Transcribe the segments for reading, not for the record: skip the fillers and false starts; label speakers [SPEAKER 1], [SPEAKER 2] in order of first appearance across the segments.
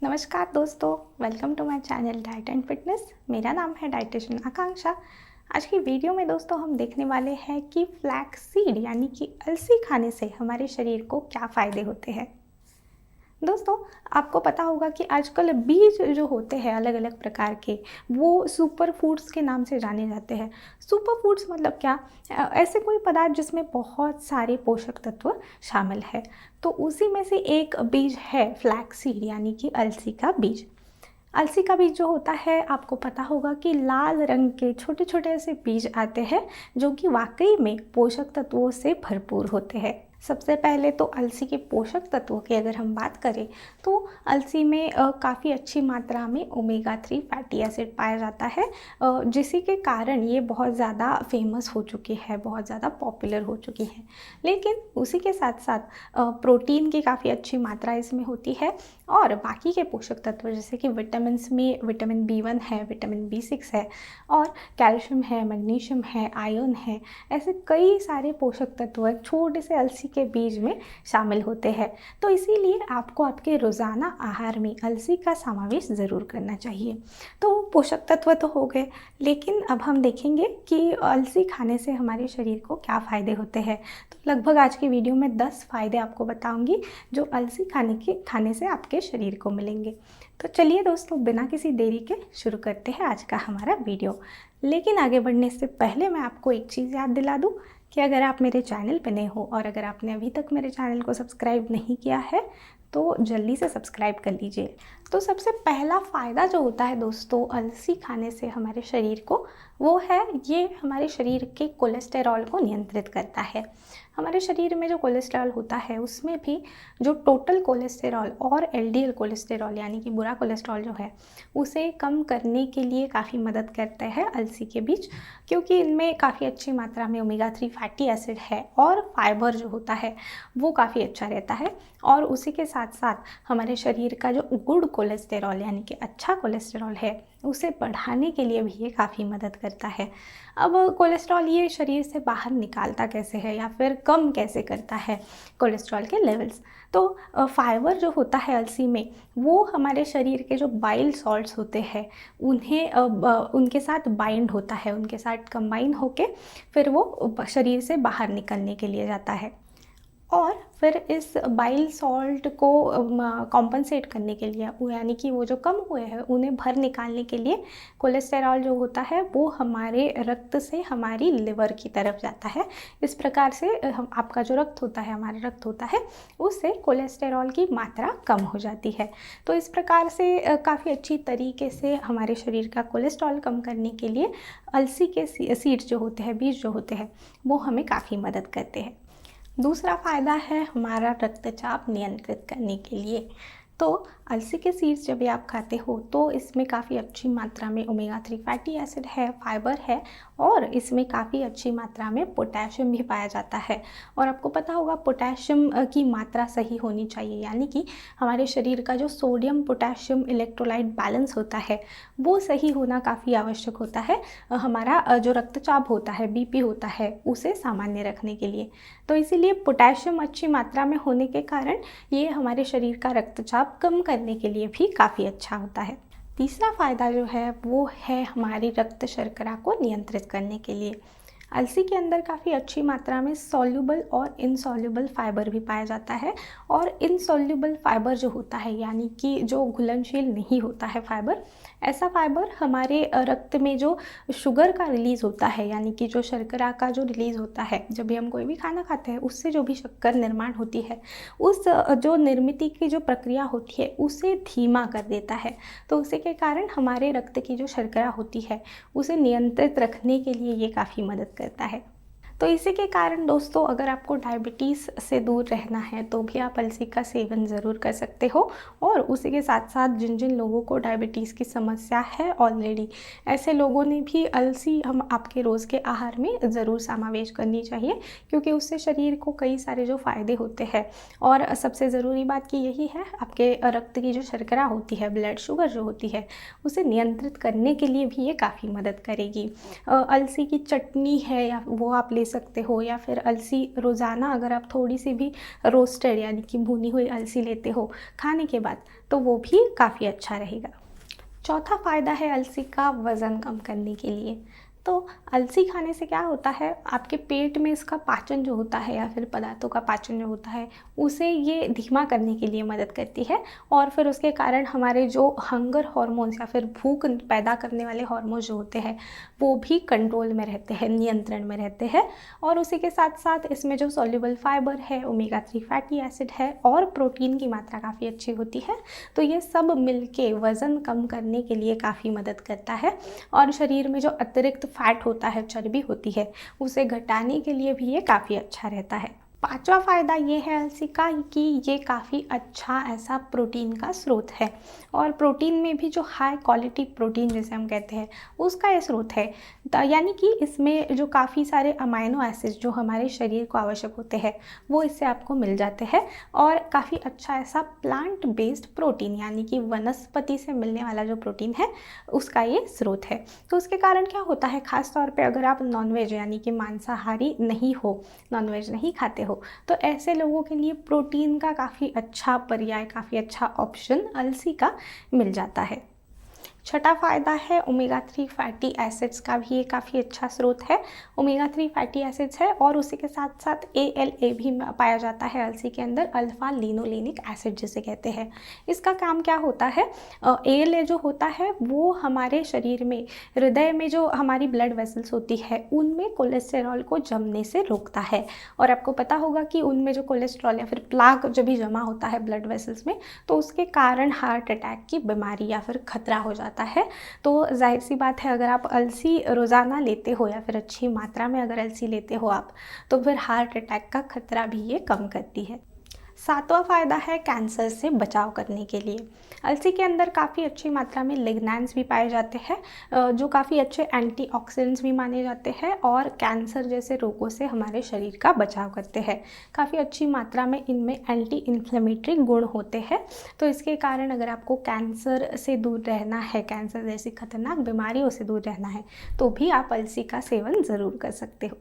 [SPEAKER 1] नमस्कार दोस्तों, welcome to my channel diet and fitness. मेरा नाम है डाइटिशियन आकांक्षा। आज की वीडियो में दोस्तों हम देखने वाले हैं कि फ्लैक्स सीड यानी कि अलसी खाने से हमारे शरीर को क्या फ़ायदे होते हैं। दोस्तों, आपको पता होगा कि आजकल बीज जो होते हैं अलग अलग प्रकार के, वो सुपर फूड्स के नाम से जाने जाते हैं। सुपर फूड्स मतलब क्या? ऐसे कोई पदार्थ जिसमें बहुत सारे पोषक तत्व शामिल है। तो उसी में से एक बीज है फ्लैक्स सीड यानी कि अलसी का बीज। अलसी का बीज जो होता है, आपको पता होगा कि लाल रंग के छोटे छोटे ऐसे बीज आते हैं जो कि वाकई में पोषक तत्वों से भरपूर होते हैं। सबसे पहले तो अलसी के पोषक तत्वों की अगर हम बात करें तो अलसी में काफ़ी अच्छी मात्रा में ओमेगा 3 फैटी एसिड पाया जाता है, जिसी के कारण ये बहुत ज़्यादा फेमस हो चुकी है, बहुत ज़्यादा पॉपुलर हो चुकी है। लेकिन उसी के साथ साथ प्रोटीन की काफ़ी अच्छी मात्रा इसमें होती है और बाकी के पोषक तत्व जैसे कि विटामिन्स में विटामिन B1 है, विटामिन B6 है और कैल्शियम है, मैग्नीशियम है, आयरन है। ऐसे कई सारे पोषक तत्व छोटे से अलसी के बीज में शामिल होते हैं। तो इसीलिए आपको आपके रोज़ाना आहार में अलसी का समावेश ज़रूर करना चाहिए। तो पोषक तत्व तो हो गए, लेकिन अब हम देखेंगे कि अलसी खाने से हमारे शरीर को क्या फ़ायदे होते हैं। तो लगभग आज की वीडियो में 10 फ़ायदे आपको बताऊंगी जो अलसी खाने से आपके शरीर को मिलेंगे। तो चलिए दोस्तों, बिना किसी देरी के शुरू करते हैं आज का हमारा वीडियो। लेकिन आगे बढ़ने से पहले मैं आपको एक चीज़ याद दिला दूं कि अगर आप मेरे चैनल पर नए हो और अगर आपने अभी तक मेरे चैनल को सब्सक्राइब नहीं किया है तो जल्दी से सब्सक्राइब कर लीजिए। तो सबसे पहला फ़ायदा जो होता है दोस्तों अलसी खाने से हमारे शरीर को, वो है ये हमारे शरीर के कोलेस्टेरॉल को नियंत्रित करता है। हमारे शरीर में जो कोलेस्ट्रॉल होता है उसमें भी जो टोटल कोलेस्टेरॉल और एलडीएल कोलेस्टेरॉल यानी कि बुरा कोलेस्ट्रॉल जो है उसे कम करने के लिए काफ़ी मदद करता है अलसी के बीज, क्योंकि इनमें काफ़ी अच्छी मात्रा में ओमेगा 3 फैटी एसिड है और फाइबर जो होता है वो काफ़ी अच्छा रहता है। और उसी के साथ साथ हमारे शरीर का जो गुड कोलेस्टेरॉल यानी कि अच्छा कोलेस्टेरॉल है उसे बढ़ाने के लिए भी ये काफ़ी मदद करता है। अब कोलेस्ट्रॉल ये शरीर से बाहर निकालता कैसे है या फिर कम कैसे करता है कोलेस्ट्रॉल के लेवल्स? तो फाइबर जो होता है अलसी में वो हमारे शरीर के जो बाइल सॉल्ट्स होते हैं उन्हें उनके साथ बाइंड होता है, उनके साथ कंबाइन होके फिर वो शरीर से बाहर निकलने के लिए जाता है। और फिर इस बाइल सॉल्ट को कॉम्पनसेट करने के लिए यानी कि वो जो कम हुए हैं उन्हें भर निकालने के लिए कोलेस्टेरॉल जो होता है वो हमारे रक्त से हमारी लिवर की तरफ जाता है। इस प्रकार से आपका जो रक्त होता है, हमारा रक्त होता है, उससे कोलेस्टेरॉल की मात्रा कम हो जाती है। तो इस प्रकार से काफ़ी अच्छी तरीके से हमारे शरीर का कोलेस्ट्रॉल कम करने के लिए अलसी के सीड्स जो होते हैं, बीज जो होते हैं, वो हमें काफ़ी मदद करते हैं। दूसरा फ़ायदा है हमारा रक्तचाप नियंत्रित करने के लिए। तो अलसी के सीड्स जब भी आप खाते हो तो इसमें काफ़ी अच्छी मात्रा में ओमेगा 3 फैटी एसिड है, फाइबर है और इसमें काफ़ी अच्छी मात्रा में पोटेशियम भी पाया जाता है। और आपको पता होगा पोटेशियम की मात्रा सही होनी चाहिए, यानी कि हमारे शरीर का जो सोडियम पोटेशियम इलेक्ट्रोलाइट बैलेंस होता है वो सही होना काफ़ी आवश्यक होता है हमारा जो रक्तचाप होता है, बीपी होता है, उसे सामान्य रखने के लिए। तो इसीलिए पोटेशियम अच्छी मात्रा में होने के कारण ये हमारे शरीर का रक्तचाप कम करने के लिए भी काफ़ी अच्छा होता है। तीसरा फ़ायदा जो है वो है हमारी रक्त शर्करा को नियंत्रित करने के लिए। अलसी के अंदर काफ़ी अच्छी मात्रा में सॉल्युबल और इनसॉल्युबल फाइबर भी पाया जाता है। और इनसॉल्युबल फाइबर जो होता है यानी कि जो घुलनशील नहीं होता है फाइबर, ऐसा फाइबर हमारे रक्त में जो शुगर का रिलीज़ होता है यानी कि जो शर्करा का जो रिलीज़ होता है जब भी हम कोई भी खाना खाते हैं उससे जो भी शक्कर निर्माण होती है, उस जो निर्मित की जो प्रक्रिया होती है उसे धीमा कर देता है। तो उसी के कारण हमारे रक्त की जो शर्करा होती है उसे नियंत्रित रखने के लिए ये काफ़ी मदद करता है। तो इसी के कारण दोस्तों अगर आपको डायबिटीज़ से दूर रहना है तो भी आप अलसी का सेवन ज़रूर कर सकते हो। और उसी के साथ साथ जिन जिन लोगों को डायबिटीज़ की समस्या है ऑलरेडी, ऐसे लोगों ने भी अलसी हम आपके रोज़ के आहार में ज़रूर समावेश करनी चाहिए, क्योंकि उससे शरीर को कई सारे जो फ़ायदे होते हैं। और सबसे ज़रूरी बात की यही है, आपके रक्त की जो शर्करा होती है, ब्लड शुगर जो होती है, उसे नियंत्रित करने के लिए भी ये काफ़ी मदद करेगी। अलसी की चटनी है या वो आप ले सकते हो, या फिर अलसी रोज़ाना अगर आप थोड़ी सी भी रोस्टेड यानी कि भुनी हुई अलसी लेते हो खाने के बाद, तो वो भी काफ़ी अच्छा रहेगा। चौथा फ़ायदा है अलसी का वज़न कम करने के लिए। तो अलसी खाने से क्या होता है, आपके पेट में इसका पाचन जो होता है या फिर पदार्थों का पाचन जो होता है, उसे ये धीमा करने के लिए मदद करती है, और फिर उसके कारण हमारे जो हंगर हार्मोन्स या फिर भूख पैदा करने वाले हार्मोन्स जो होते हैं, वो भी कंट्रोल में रहते हैं, नियंत्रण में रहते हैं। और उसी के साथ साथ इसमें जो सॉल्युबल फाइबर है, ओमेगा 3 फैटी एसिड है, और प्रोटीन की मात्रा काफ़ी अच्छी होती है। तो ये सब मिलके वज़न कम करने के लिए काफ़ी मदद करता है, और शरीर में जो अतिरिक्त फैट होता है, चर्बी होती है, उसे घटाने के लिए भी ये काफ़ी अच्छा रहता है। पांचवा फ़ायदा ये है अलसी का कि ये काफ़ी अच्छा ऐसा प्रोटीन का स्रोत है, और प्रोटीन में भी जो हाई क्वालिटी प्रोटीन जिसे हम कहते हैं, उसका ये स्रोत है। यानी कि इसमें जो काफ़ी सारे अमाइनो एसिड्स जो हमारे शरीर को आवश्यक होते हैं, वो इससे आपको मिल जाते हैं, और काफ़ी अच्छा ऐसा प्लांट बेस्ड प्रोटीन यानी कि वनस्पति से मिलने वाला जो प्रोटीन है, उसका ये स्रोत है। तो उसके कारण क्या होता है, ख़ास तौर पे अगर आप नॉनवेज यानी कि मांसाहारी नहीं हो, नॉनवेज नहीं खाते हो, तो ऐसे लोगों के लिए प्रोटीन का काफ़ी अच्छा पर्याय, काफ़ी अच्छा ऑप्शन अलसी का मिल जाता है। छठा फ़ायदा है ओमेगा 3 फैटी एसिड्स का भी ये काफ़ी अच्छा स्रोत है। ओमेगा 3 फैटी एसिड्स है, और उसी के साथ साथ ALA भी पाया जाता है अलसी के अंदर, अल्फा लिनोलेनिक एसिड जिसे कहते हैं। इसका काम क्या होता है, ALA जो होता है वो हमारे शरीर में, हृदय में जो हमारी ब्लड वेसल्स होती है, उनमें कोलेस्टेरॉल को जमने से रोकता है। और आपको पता होगा कि उनमें जो कोलेस्ट्रॉल या फिर प्लाक जब भी जमा होता है ब्लड वेसल्स में, तो उसके कारण हार्ट अटैक की बीमारी या फिर खतरा हो जाता है। तो जाहिर सी बात है, अगर आप अलसी रोज़ाना लेते हो या फिर अच्छी मात्रा में अगर अलसी लेते हो आप, तो फिर हार्ट अटैक का खतरा भी ये कम करती है। सातवां फ़ायदा है कैंसर से बचाव करने के लिए। अलसी के अंदर काफ़ी अच्छी मात्रा में लिग्नैंस भी पाए जाते हैं, जो काफ़ी अच्छे एंटीऑक्सीडेंट्स भी माने जाते हैं, और कैंसर जैसे रोगों से हमारे शरीर का बचाव करते हैं। काफ़ी अच्छी मात्रा में इनमें एंटी इन्फ्लेमेटरी गुण होते हैं। तो इसके कारण अगर आपको कैंसर से दूर रहना है, कैंसर जैसी खतरनाक बीमारियों से दूर रहना है, तो भी आप अलसी का सेवन ज़रूर कर सकते हो।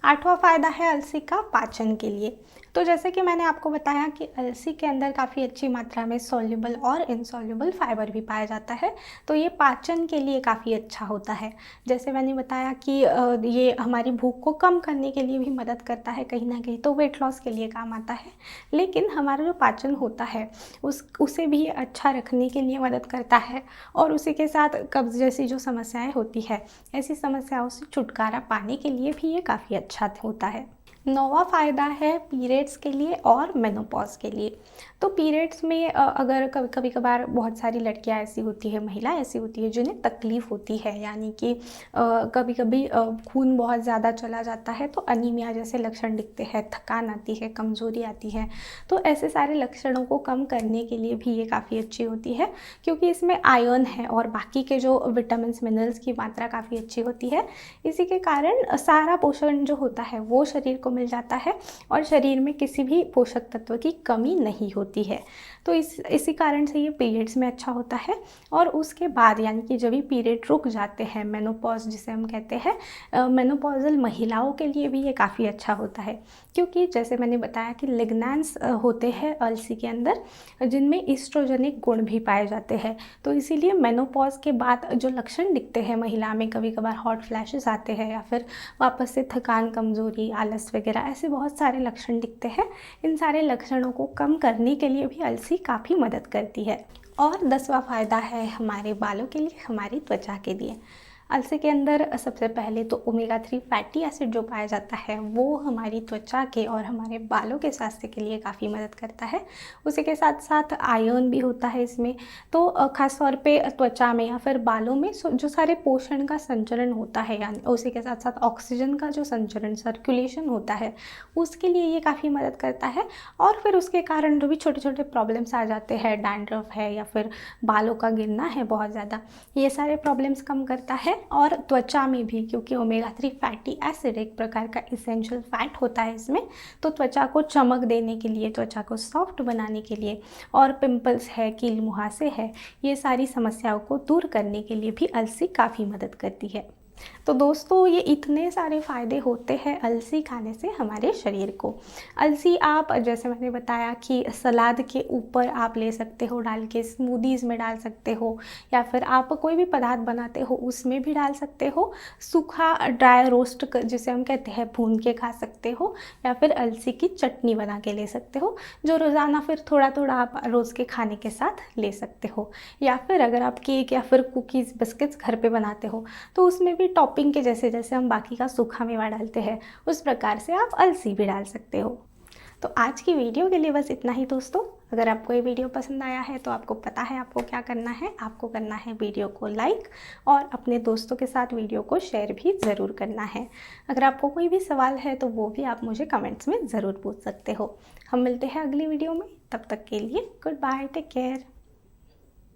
[SPEAKER 1] आठवां फ़ायदा है अलसी का पाचन के लिए। तो जैसे कि मैंने आपको बताया कि अलसी के अंदर काफ़ी अच्छी मात्रा में सॉल्युबल और इनसॉल्युबल फाइबर भी पाया जाता है, तो ये पाचन के लिए काफ़ी अच्छा होता है। जैसे मैंने बताया कि ये हमारी भूख को कम करने के लिए भी मदद करता है कहीं ना कहीं, तो वेट लॉस के लिए काम आता है। लेकिन हमारा जो पाचन होता है उसे भी अच्छा रखने के लिए मदद करता है, और उसी के साथ कब्ज़ जैसी जो समस्याएं होती है, ऐसी समस्याओं से छुटकारा पाने के लिए भी ये काफ़ी अच्छा होता है। नौवां फ़ायदा है पीरियड्स के लिए और मेनोपॉज़ के लिए। तो पीरियड्स में अगर कभी कभार बहुत सारी लड़कियां ऐसी होती है, महिला ऐसी होती है जिन्हें तकलीफ़ होती है, यानी कि कभी कभी खून बहुत ज़्यादा चला जाता है, तो अनीमिया जैसे लक्षण दिखते हैं, थकान आती है, कमज़ोरी आती है। तो ऐसे सारे लक्षणों को कम करने के लिए भी ये काफ़ी अच्छी होती है, क्योंकि इसमें आयरन है और बाकी के जो विटामिन्स मिनरल्स की मात्रा काफ़ी अच्छी होती है। इसी के कारण सारा पोषण जो होता है वो शरीर को मिल जाता है, और शरीर में किसी भी पोषक तत्व की कमी नहीं होती है। तो इसी कारण से ये पीरियड्स में अच्छा होता है। और उसके बाद यानी कि जब भी पीरियड रुक जाते हैं, मेनोपॉज जिसे हम कहते हैं, मेनोपॉजल महिलाओं के लिए भी ये काफ़ी अच्छा होता है, क्योंकि जैसे मैंने बताया कि लिग्नैंस होते हैं अलसी के अंदर, जिनमें ईस्ट्रोजेनिक गुण भी पाए जाते हैं। तो इसीलिए मेनोपॉज के बाद जो लक्षण दिखते हैं महिला में, कभी कभार हॉट फ्लैशेस आते हैं, या फिर वापस से थकान, कमज़ोरी, आलस वगैरह, ऐसे बहुत सारे लक्षण दिखते हैं। इन सारे लक्षणों को कम करने के लिए भी अलसी काफ़ी मदद करती है। और 10वां फ़ायदा है हमारे बालों के लिए, हमारी त्वचा के लिए। अलसी के अंदर सबसे पहले तो ओमेगा 3 फैटी एसिड जो पाया जाता है, वो हमारी त्वचा के और हमारे बालों के स्वास्थ्य के लिए काफ़ी मदद करता है। उसी के साथ साथ आयरन भी होता है इसमें। तो ख़ास तौर पे त्वचा में या फिर बालों में जो सारे पोषण का संचरण होता है, यानी उसी के साथ साथ ऑक्सीजन का जो संचरण, सर्कुलेशन होता है, उसके लिए ये काफ़ी मदद करता है। और फिर उसके कारण जो भी छोटे छोटे प्रॉब्लम्स आ जाते हैं, डैंड्रफ है या फिर बालों का गिरना है बहुत ज़्यादा, ये सारे प्रॉब्लम्स कम करता है। और त्वचा में भी, क्योंकि ओमेगा 3 फैटी एसिड एक प्रकार का इसेंशियल फैट होता है इसमें, तो त्वचा को चमक देने के लिए, त्वचा को सॉफ्ट बनाने के लिए, और पिंपल्स है, कील मुहासे है, ये सारी समस्याओं को दूर करने के लिए भी अलसी काफ़ी मदद करती है। तो दोस्तों ये इतने सारे फ़ायदे होते हैं अलसी खाने से हमारे शरीर को। अलसी आप जैसे मैंने बताया कि सलाद के ऊपर आप ले सकते हो डाल के, स्मूदीज़ में डाल सकते हो, या फिर आप कोई भी पदार्थ बनाते हो उसमें भी डाल सकते हो। सूखा ड्राई रोस्ट जिसे हम कहते हैं भून के खा सकते हो, या फिर अलसी की चटनी बना के ले सकते हो, जो रोज़ाना फिर थोड़ा थोड़ा आप रोज़ के खाने के साथ ले सकते हो। या फिर अगर आप केक या फिर कुकीज़ बिस्किट्स घर पे बनाते हो तो उसमें भी टॉपिंग के जैसे जैसे हम बाकी का सूखा मेवा डालते हैं उस प्रकार से आप अलसी भी डाल सकते हो। तो आज की वीडियो के लिए बस इतना ही दोस्तों। अगर आपको ये वीडियो पसंद आया है तो आपको पता है आपको क्या करना है। आपको करना है वीडियो को लाइक और अपने दोस्तों के साथ वीडियो को शेयर भी ज़रूर करना है। अगर आपको कोई भी सवाल है तो वो भी आप मुझे कमेंट्स में ज़रूर पूछ सकते हो। हम मिलते हैं अगली वीडियो में, तब तक के लिए गुड बाय, टेक केयर।